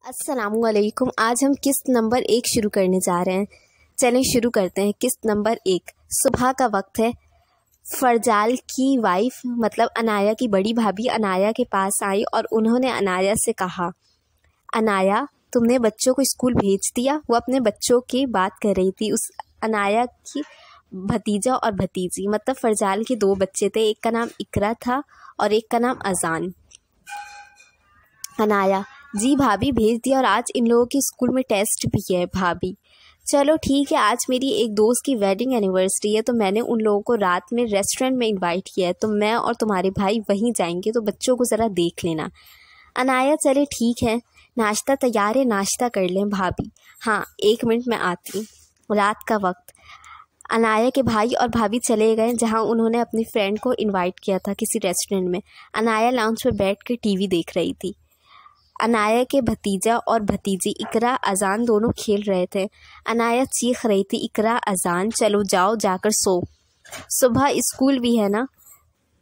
अस्सलामुअलैकुम। आज हम किस्त नंबर 1 शुरू करने जा रहे हैं। चलें शुरू करते हैं। किस्त नंबर 1। सुबह का वक्त है। फरजाल की वाइफ मतलब अनाया की बड़ी भाभी अनाया के पास आई और उन्होंने अनाया से कहा, अनाया तुमने बच्चों को स्कूल भेज दिया। वो अपने बच्चों की बात कर रही थी। उस अनाया की भतीजा और भतीजी मतलब फरजाल के 2 बच्चे थे। एक का नाम इकरा था और एक का नाम अजान। अनाया, जी भाभी भेज दिया और आज इन लोगों के स्कूल में टेस्ट भी है। भाभी, चलो ठीक है। आज मेरी एक दोस्त की वेडिंग एनिवर्सरी है तो मैंने उन लोगों को रात में रेस्टोरेंट में इनवाइट किया है, तो मैं और तुम्हारे भाई वहीं जाएंगे, तो बच्चों को ज़रा देख लेना। अनाया, चले ठीक है। नाश्ता तैयार है, नाश्ता कर लें। भाभी, हाँ 1 मिनट में आती। रात का वक्त। अनाया के भाई और भाभी चले गए जहाँ उन्होंने अपनी फ्रेंड को इन्वाइट किया था किसी रेस्टोरेंट में। अनाया लाउंज पर बैठ कर टीवी देख रही थी। अनाया के भतीजा और भतीजी इकरा अजान दोनों खेल रहे थे। अनाया चीख रही थी, इकरा अजान चलो जाओ जाकर सो, सुबह स्कूल भी है ना।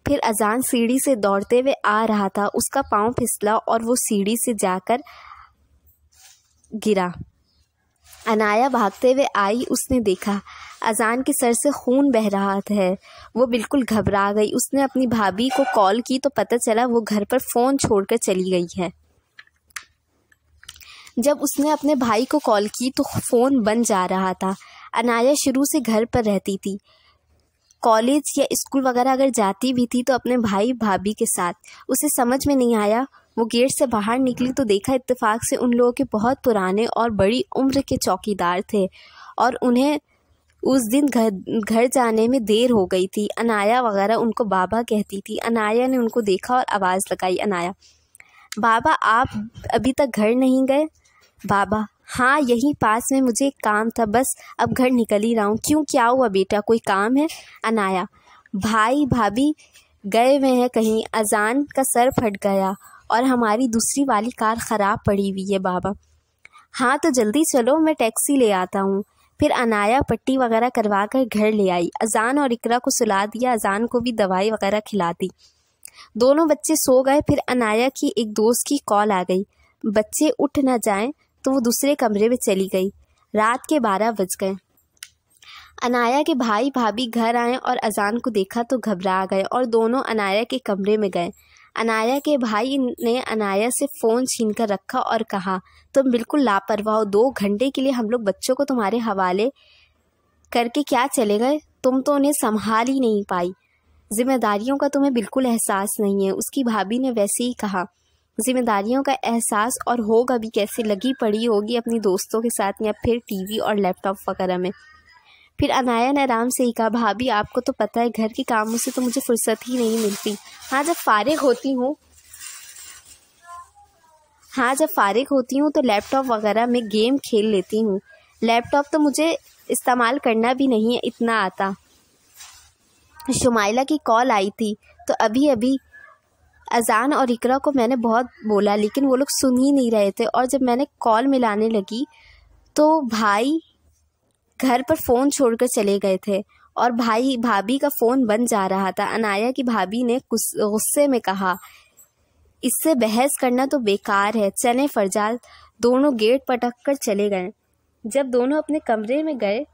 फिर अजान सीढ़ी से दौड़ते हुए आ रहा था। उसका पाँव फिसला और वो सीढ़ी से जाकर गिरा। अनाया भागते हुए आई। उसने देखा अजान के सर से खून बह रहा है। वो बिल्कुल घबरा गई। उसने अपनी भाभी को कॉल की तो पता चला वो घर पर फ़ोन छोड़कर चली गई है। जब उसने अपने भाई को कॉल की तो फ़ोन बंद जा रहा था। अनाया शुरू से घर पर रहती थी। कॉलेज या स्कूल वगैरह अगर जाती भी थी तो अपने भाई भाभी के साथ। उसे समझ में नहीं आया। वो गेट से बाहर निकली तो देखा इत्तेफाक से उन लोगों के बहुत पुराने और बड़ी उम्र के चौकीदार थे और उन्हें उस दिन घर जाने में देर हो गई थी। अनाया वगैरह उनको बाबा कहती थी। अनाया ने उनको देखा और आवाज़ लगाई, अनाया, बाबा आप अभी तक घर नहीं गए? बाबा, हाँ यहीं पास में मुझे एक काम था, बस अब घर निकल ही रहा हूँ। क्यों, क्या हुआ बेटा, कोई काम है? अनाया, भाई भाभी गए हुए हैं कहीं। अजान का सर फट गया और हमारी दूसरी वाली कार ख़राब पड़ी हुई है बाबा। हाँ तो जल्दी चलो, मैं टैक्सी ले आता हूँ। फिर अनाया पट्टी वगैरह करवा कर घर ले आई। अजान और इकरा को सुला दिया। अजान को भी दवाई वगैरह खिला दी। दोनों बच्चे सो गए। फिर अनाया की एक दोस्त की कॉल आ गई। बच्चे उठ न जाएं तो वो दूसरे कमरे में चली गई। रात के 12 बज गए। अनाया के भाई भाभी घर आए और अजान को देखा तो घबरा गए और दोनों अनाया के कमरे में गए। अनाया के भाई ने अनाया से फ़ोन छीन कर रखा और कहा, तुम बिल्कुल लापरवाह हो। 2 घंटे के लिए हम लोग बच्चों को तुम्हारे हवाले करके क्या चले गए? तुम तो उन्हें संभाल ही नहीं पाई। जिम्मेदारियों का तुम्हें बिल्कुल एहसास नहीं है। उसकी भाभी ने वैसे ही कहा, जिम्मेदारियों का एहसास और होगा भी कैसे, लगी पड़ी होगी अपनी दोस्तों के साथ या फिर टीवी और लैपटॉप वगैरह में। फिर अनाया ने आराम से ही कहा, भाभी आपको तो पता है घर के कामों से तो मुझे फुर्सत ही नहीं मिलती। हाँ जब फारिग होती हूँ तो लैपटॉप वगैरह में गेम खेल लेती हूँ। लैपटॉप तो मुझे इस्तेमाल करना भी नहीं इतना आता। शुमाइला की कॉल आई थी तो अभी अजान और इकरा को मैंने बहुत बोला लेकिन वो लोग सुन ही नहीं रहे थे और जब मैंने कॉल मिलाने लगी तो भाई घर पर फ़ोन छोड़कर चले गए थे और भाई भाभी का फ़ोन बंद जा रहा था। अनाया की भाभी ने गुस्से में कहा, इससे बहस करना तो बेकार है, चलें फरजाल। दोनों गेट पटक कर चले गए। जब दोनों अपने कमरे में गए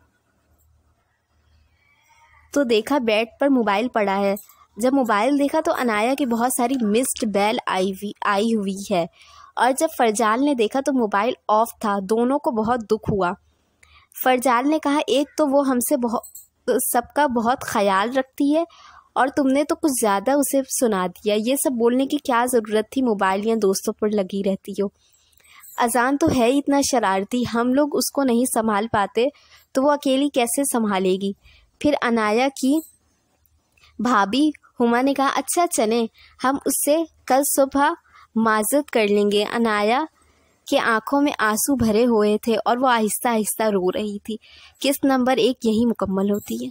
तो देखा बेड पर मोबाइल पड़ा है। जब मोबाइल देखा तो अनाया की बहुत सारी मिस्ड बेल आई हुई है और जब फरजाल ने देखा तो मोबाइल ऑफ था। दोनों को बहुत दुख हुआ। फरजाल ने कहा, एक तो वो हमसे सबका बहुत ख्याल रखती है और तुमने तो कुछ ज़्यादा उसे सुना दिया। ये सब बोलने की क्या ज़रूरत थी, मोबाइल या दोस्तों पर लगी रहती हो। अजान तो है इतना शरारती, हम लोग उसको नहीं संभाल पाते तो वो अकेली कैसे संभालेगी। फिर अनाया की भाभी हुमा ने कहा, अच्छा चलें, हम उससे कल सुबह माजरत कर लेंगे। अनाया के आंखों में आंसू भरे हुए थे और वो आहिस्ता आहिस्ता रो रही थी। किस्त नंबर 1 यही मुकम्मल होती है।